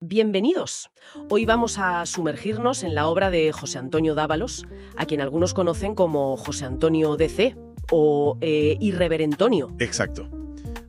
Bienvenidos. Hoy vamos a sumergirnos en la obra de José Antonio Dávalos, a quien algunos conocen como José Antonio DC o Irreverentonio. Exacto.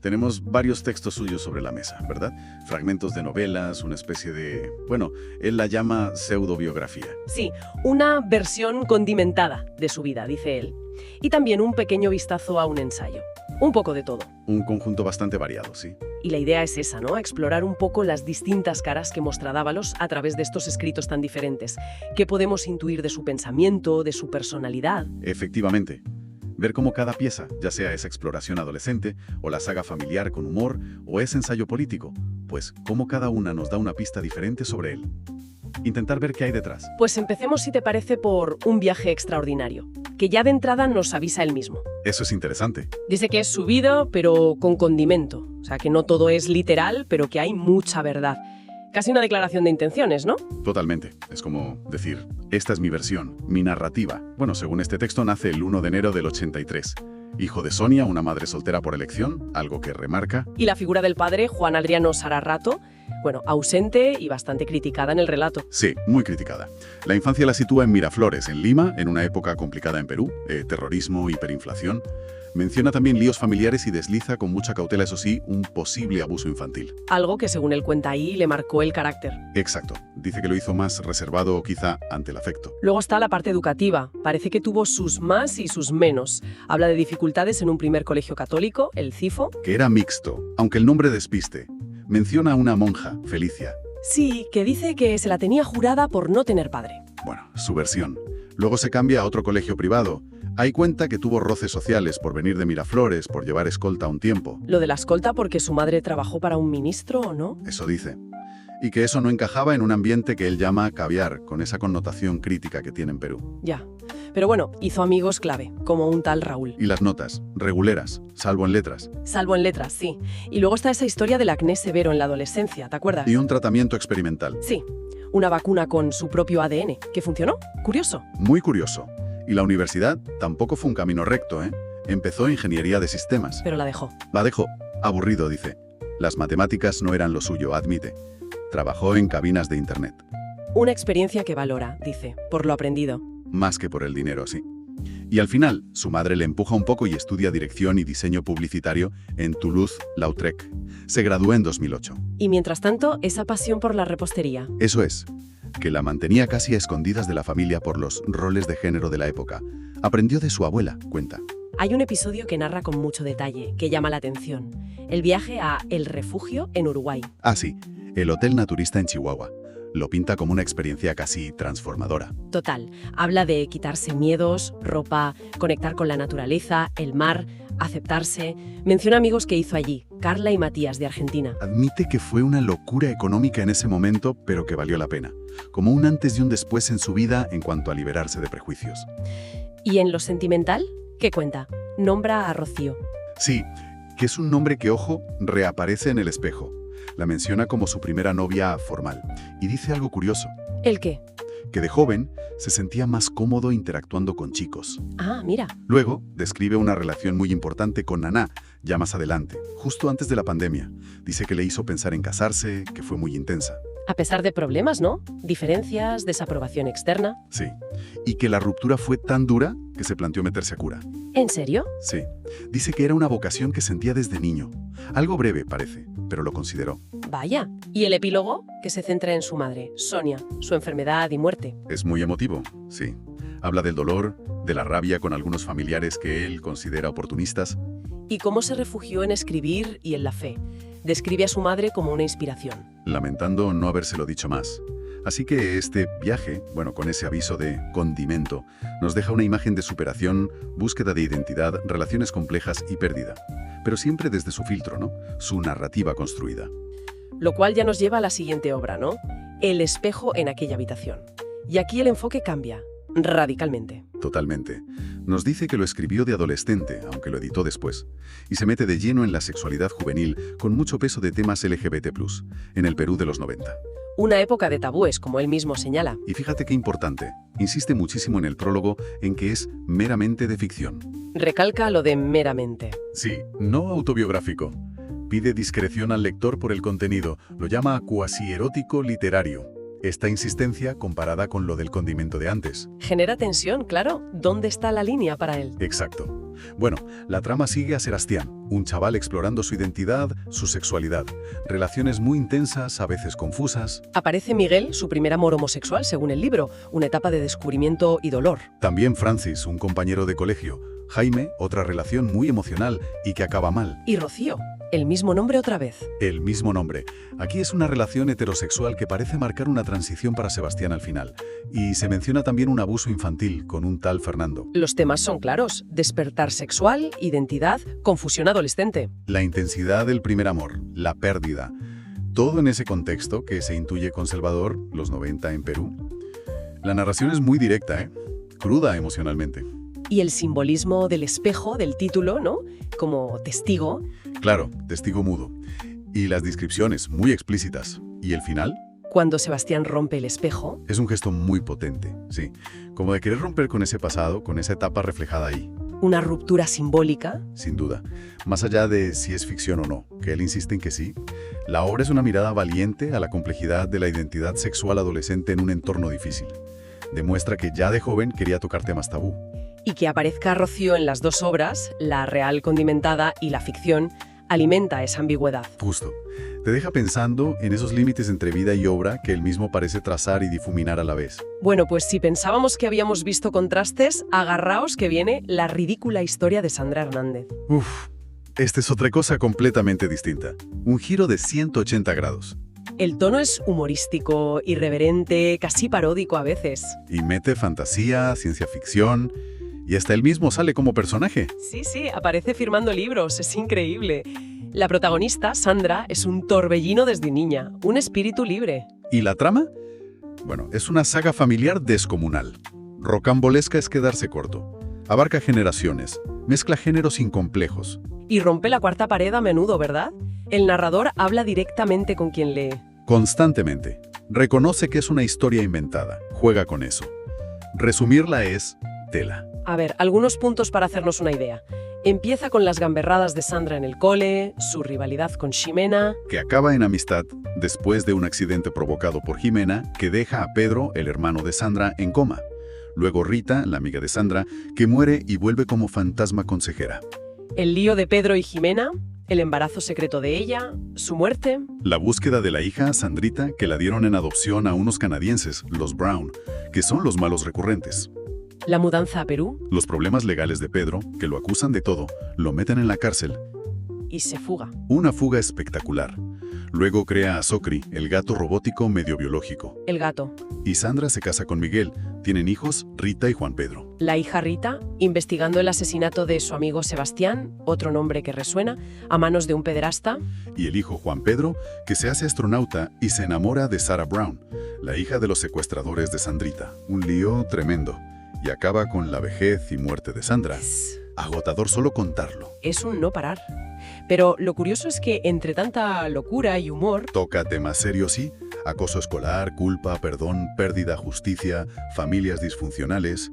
Tenemos varios textos suyos sobre la mesa, ¿verdad? Fragmentos de novelas, una especie de... Bueno, él la llama pseudobiografía. Sí, una versión condimentada de su vida, dice él. Y también un pequeño vistazo a un ensayo. Un poco de todo. Un conjunto bastante variado, sí. Y la idea es esa, ¿no? Explorar un poco las distintas caras que muestra Dávalos a través de estos escritos tan diferentes. ¿Qué podemos intuir de su pensamiento, de su personalidad? Efectivamente. Ver cómo cada pieza, ya sea esa exploración adolescente, o la saga familiar con humor, o ese ensayo político, pues cómo cada una nos da una pista diferente sobre él. Intentar ver qué hay detrás. Pues empecemos, si te parece, por Un viaje extraordinario, que ya de entrada nos avisa él mismo. Eso es interesante. Dice que es su vida, pero con condimento. O sea, que no todo es literal, pero que hay mucha verdad. Casi una declaración de intenciones, ¿no? Totalmente. Es como decir, esta es mi versión, mi narrativa. Bueno, según este texto, nace el 1 de enero del 83. Hijo de Sonia, una madre soltera por elección, algo que remarca. Y la figura del padre, Juan Adriano Sararrato, bueno, ausente y bastante criticada en el relato. Sí, muy criticada. La infancia la sitúa en Miraflores, en Lima, en una época complicada en Perú, terrorismo, hiperinflación. Menciona también líos familiares y desliza con mucha cautela, eso sí, un posible abuso infantil. Algo que, según él cuenta ahí, le marcó el carácter. Exacto. Dice que lo hizo más reservado, quizá, ante el afecto. Luego está la parte educativa. Parece que tuvo sus más y sus menos. Habla de dificultades en un primer colegio católico, el CIFO. Que era mixto, aunque el nombre despiste. Menciona a una monja, Felicia. Sí, que dice que se la tenía jurada por no tener padre. Bueno, su versión. Luego se cambia a otro colegio privado. Ahí cuenta que tuvo roces sociales por venir de Miraflores, por llevar escolta un tiempo. Lo de la escolta porque su madre trabajó para un ministro, ¿o no? Eso dice. Y que eso no encajaba en un ambiente que él llama caviar, con esa connotación crítica que tiene en Perú. Ya. Pero bueno, hizo amigos clave, como un tal Raúl. Y las notas, reguleras, salvo en letras. Salvo en letras, sí. Y luego está esa historia del acné severo en la adolescencia, ¿te acuerdas? Y un tratamiento experimental. Sí. Una vacuna con su propio ADN, que funcionó. Curioso. Muy curioso. Y la universidad tampoco fue un camino recto, ¿eh? Empezó ingeniería de sistemas. Pero la dejó. La dejó. Aburrido, dice. Las matemáticas no eran lo suyo, admite. Trabajó en cabinas de internet. Una experiencia que valora, dice, por lo aprendido. Más que por el dinero, sí. Y al final, su madre le empuja un poco y estudia dirección y diseño publicitario en Toulouse-Lautrec. Se graduó en 2008. Y mientras tanto, esa pasión por la repostería. Eso es, que la mantenía casi a escondidas de la familia por los roles de género de la época. Aprendió de su abuela, cuenta. Hay un episodio que narra con mucho detalle, que llama la atención. El viaje a El Refugio en Uruguay. Ah, sí, el hotel naturista en Chihuahua. Lo pinta como una experiencia casi transformadora. Total. Habla de quitarse miedos, ropa, conectar con la naturaleza, el mar, aceptarse. Menciona amigos que hizo allí, Carla y Matías de Argentina. Admite que fue una locura económica en ese momento, pero que valió la pena. Como un antes y un después en su vida en cuanto a liberarse de prejuicios. ¿Y en lo sentimental? ¿Qué cuenta? Nombra a Rocío. Sí, que es un nombre que, ojo, reaparece en El Espejo. La menciona como su primera novia formal. Y dice algo curioso. ¿El qué? Que de joven se sentía más cómodo interactuando con chicos. Ah, mira. Luego, describe una relación muy importante con Naná, ya más adelante, justo antes de la pandemia. Dice que le hizo pensar en casarse, que fue muy intensa. A pesar de problemas, ¿no? Diferencias, desaprobación externa. Sí. Y que la ruptura fue tan dura que se planteó meterse a cura. ¿En serio? Sí. Dice que era una vocación que sentía desde niño. Algo breve, parece, pero lo consideró. Vaya. ¿Y el epílogo? Que se centra en su madre, Sonia, su enfermedad y muerte. Es muy emotivo, sí. Habla del dolor, de la rabia con algunos familiares que él considera oportunistas. ¿Y cómo se refugió en escribir y en la fe? Describe a su madre como una inspiración. Lamentando no habérselo dicho más. Así que este viaje, bueno, con ese aviso de condimento, nos deja una imagen de superación, búsqueda de identidad, relaciones complejas y pérdida. Pero siempre desde su filtro, ¿no? Su narrativa construida. Lo cual ya nos lleva a la siguiente obra, ¿no? El espejo en aquella habitación. Y aquí el enfoque cambia, radicalmente. Totalmente. Nos dice que lo escribió de adolescente, aunque lo editó después, y se mete de lleno en la sexualidad juvenil con mucho peso de temas LGBT+, en el Perú de los 90. Una época de tabúes, como él mismo señala. Y fíjate qué importante, insiste muchísimo en el prólogo en que es meramente de ficción. Recalca lo de meramente. Sí, no autobiográfico. Pide discreción al lector por el contenido, lo llama cuasi erótico literario. Esta insistencia comparada con lo del condimento de antes. Genera tensión, claro. ¿Dónde está la línea para él? Exacto. Bueno, la trama sigue a Sebastián, un chaval explorando su identidad, su sexualidad. Relaciones muy intensas, a veces confusas. Aparece Miguel, su primer amor homosexual, según el libro, una etapa de descubrimiento y dolor. También Francis, un compañero de colegio. Jaime, otra relación muy emocional y que acaba mal. Y Rocío, el mismo nombre otra vez. El mismo nombre. Aquí es una relación heterosexual que parece marcar una transición para Sebastián al final. Y se menciona también un abuso infantil con un tal Fernando. Los temas son claros: despertar sexual, identidad, confusión adolescente. La intensidad del primer amor, la pérdida. Todo en ese contexto que se intuye con Salvador, los 90 en Perú. La narración es muy directa, cruda emocionalmente. Y el simbolismo del espejo, del título, ¿no? Como testigo. Claro, testigo mudo. Y las descripciones muy explícitas. ¿Y el final? Cuando Sebastián rompe el espejo. Es un gesto muy potente, sí. Como de querer romper con ese pasado, con esa etapa reflejada ahí. Una ruptura simbólica. Sin duda. Más allá de si es ficción o no, que él insiste en que sí, la obra es una mirada valiente a la complejidad de la identidad sexual adolescente en un entorno difícil. Demuestra que ya de joven quería tocar temas tabú. Y que aparezca Rocío en las dos obras, la real condimentada y la ficción, alimenta esa ambigüedad. Justo. Te deja pensando en esos límites entre vida y obra que él mismo parece trazar y difuminar a la vez. Bueno, pues si pensábamos que habíamos visto contrastes, agarraos que viene la ridícula historia de Sandra Hernández. Uf, esta es otra cosa completamente distinta. Un giro de 180 grados. El tono es humorístico, irreverente, casi paródico a veces. Y mete fantasía, ciencia ficción. Y hasta él mismo sale como personaje. Sí, aparece firmando libros, es increíble. La protagonista, Sandra, es un torbellino desde niña, un espíritu libre. ¿Y la trama? Bueno, es una saga familiar descomunal. Rocambolesca es quedarse corto. Abarca generaciones, mezcla géneros incomplejos. Y rompe la cuarta pared a menudo, ¿verdad? El narrador habla directamente con quien lee. Constantemente. Reconoce que es una historia inventada. Juega con eso. Resumirla es tela. A ver, algunos puntos para hacernos una idea. Empieza con las gamberradas de Sandra en el cole, su rivalidad con Ximena. Que acaba en amistad después de un accidente provocado por Ximena que deja a Pedro, el hermano de Sandra, en coma. Luego Rita, la amiga de Sandra, que muere y vuelve como fantasma consejera. El lío de Pedro y Ximena, el embarazo secreto de ella, su muerte. La búsqueda de la hija, Sandrita, que la dieron en adopción a unos canadienses, los Brown, que son los malos recurrentes. La mudanza a Perú. Los problemas legales de Pedro, que lo acusan de todo, lo meten en la cárcel. Y se fuga. Una fuga espectacular. Luego crea a Socri, el gato robótico medio biológico. El gato. Y Sandra se casa con Miguel. Tienen hijos, Rita y Juan Pedro. La hija Rita, investigando el asesinato de su amigo Sebastián, otro nombre que resuena, a manos de un pederasta. Y el hijo Juan Pedro, que se hace astronauta y se enamora de Sarah Brown, la hija de los secuestradores de Sandrita. Un lío tremendo. Y acaba con la vejez y muerte de Sandra. Agotador solo contarlo. Es un no parar. Pero lo curioso es que entre tanta locura y humor... Toca temas serios, sí. Acoso escolar, culpa, perdón, pérdida, justicia, familias disfuncionales.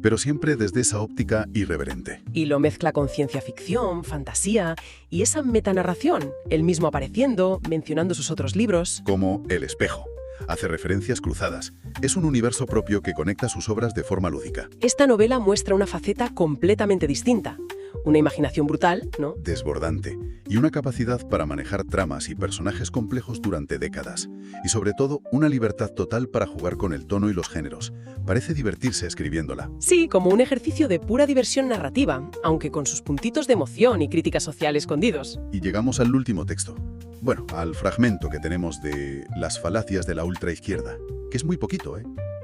Pero siempre desde esa óptica irreverente. Y lo mezcla con ciencia ficción, fantasía y esa metanarración. Él mismo apareciendo, mencionando sus otros libros. Como El espejo. Hace referencias cruzadas. Es un universo propio que conecta sus obras de forma lúdica. Esta novela muestra una faceta completamente distinta. Una imaginación brutal, ¿no? Desbordante. Y una capacidad para manejar tramas y personajes complejos durante décadas. Y sobre todo, una libertad total para jugar con el tono y los géneros. Parece divertirse escribiéndola. Sí, como un ejercicio de pura diversión narrativa, aunque con sus puntitos de emoción y crítica social escondidos. Y llegamos al último texto. Bueno, al fragmento que tenemos de Las falacias de la ultraizquierda, que es muy poquito,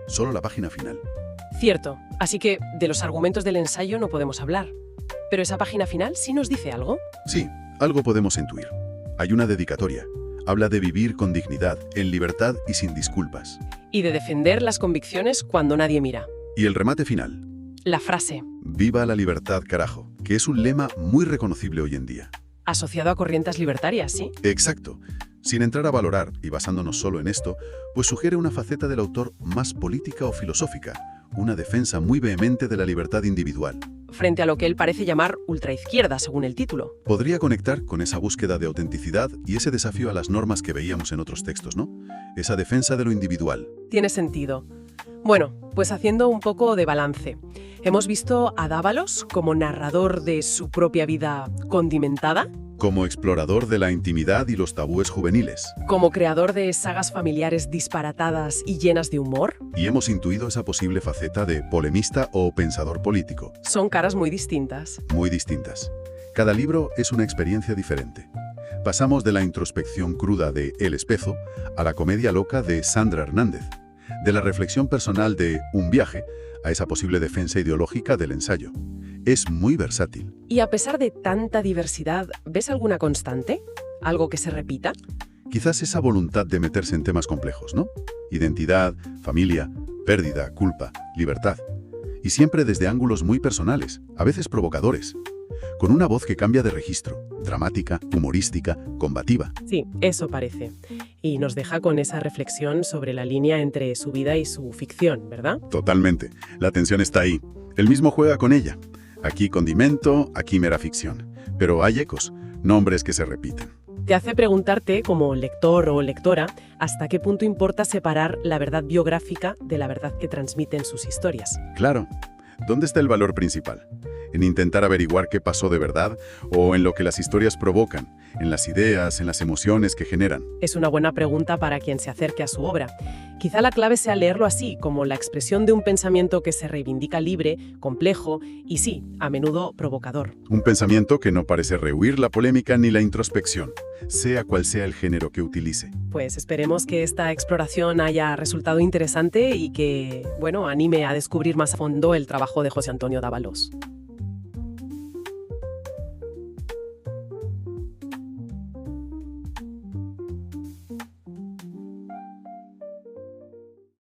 Solo la página final. Cierto, así que de los argumentos del ensayo no podemos hablar. ¿Pero esa página final sí nos dice algo? Sí, algo podemos intuir. Hay una dedicatoria. Habla de vivir con dignidad, en libertad y sin disculpas. Y de defender las convicciones cuando nadie mira. Y el remate final. La frase. Viva la libertad, carajo, que es un lema muy reconocible hoy en día. Asociado a corrientes libertarias, ¿sí? Exacto. Sin entrar a valorar, y basándonos solo en esto, pues sugiere una faceta del autor más política o filosófica, una defensa muy vehemente de la libertad individual. frente a lo que él parece llamar ultraizquierda, según el título. Podría conectar con esa búsqueda de autenticidad y ese desafío a las normas que veíamos en otros textos, ¿no? Esa defensa de lo individual. Tiene sentido. Bueno, pues haciendo un poco de balance. Hemos visto a Dávalos como narrador de su propia vida condimentada, Como explorador de la intimidad y los tabúes juveniles. como creador de sagas familiares disparatadas y llenas de humor. Y hemos intuido esa posible faceta de polemista o pensador político, Son caras muy distintas. muy distintas. Cada libro es una experiencia diferente. Pasamos de la introspección cruda de El Espejo a la comedia loca de Sandra Hernández, de la reflexión personal de Un viaje a esa posible defensa ideológica del ensayo. Es muy versátil. Y a pesar de tanta diversidad, ¿ves alguna constante? ¿Algo que se repita? Quizás esa voluntad de meterse en temas complejos, ¿no? Identidad, familia, pérdida, culpa, libertad. Y siempre desde ángulos muy personales, a veces provocadores. Con una voz que cambia de registro, dramática, humorística, combativa. Sí, eso parece. Y nos deja con esa reflexión sobre la línea entre su vida y su ficción, ¿verdad? Totalmente. La tensión está ahí. Él mismo juega con ella. Aquí condimento, aquí mera ficción. Pero hay ecos, nombres que se repiten. Te hace preguntarte, como lector o lectora, hasta qué punto importa separar la verdad biográfica de la verdad que transmiten sus historias. Claro. ¿Dónde está el valor principal? ¿En intentar averiguar qué pasó de verdad o en lo que las historias provocan, en las ideas, en las emociones que generan? Es una buena pregunta para quien se acerque a su obra. Quizá la clave sea leerlo así, como la expresión de un pensamiento que se reivindica libre, complejo y sí, a menudo provocador. Un pensamiento que no parece rehuir la polémica ni la introspección, sea cual sea el género que utilice. Pues esperemos que esta exploración haya resultado interesante y que, bueno, anime a descubrir más a fondo el trabajo de José Antonio Dávalos.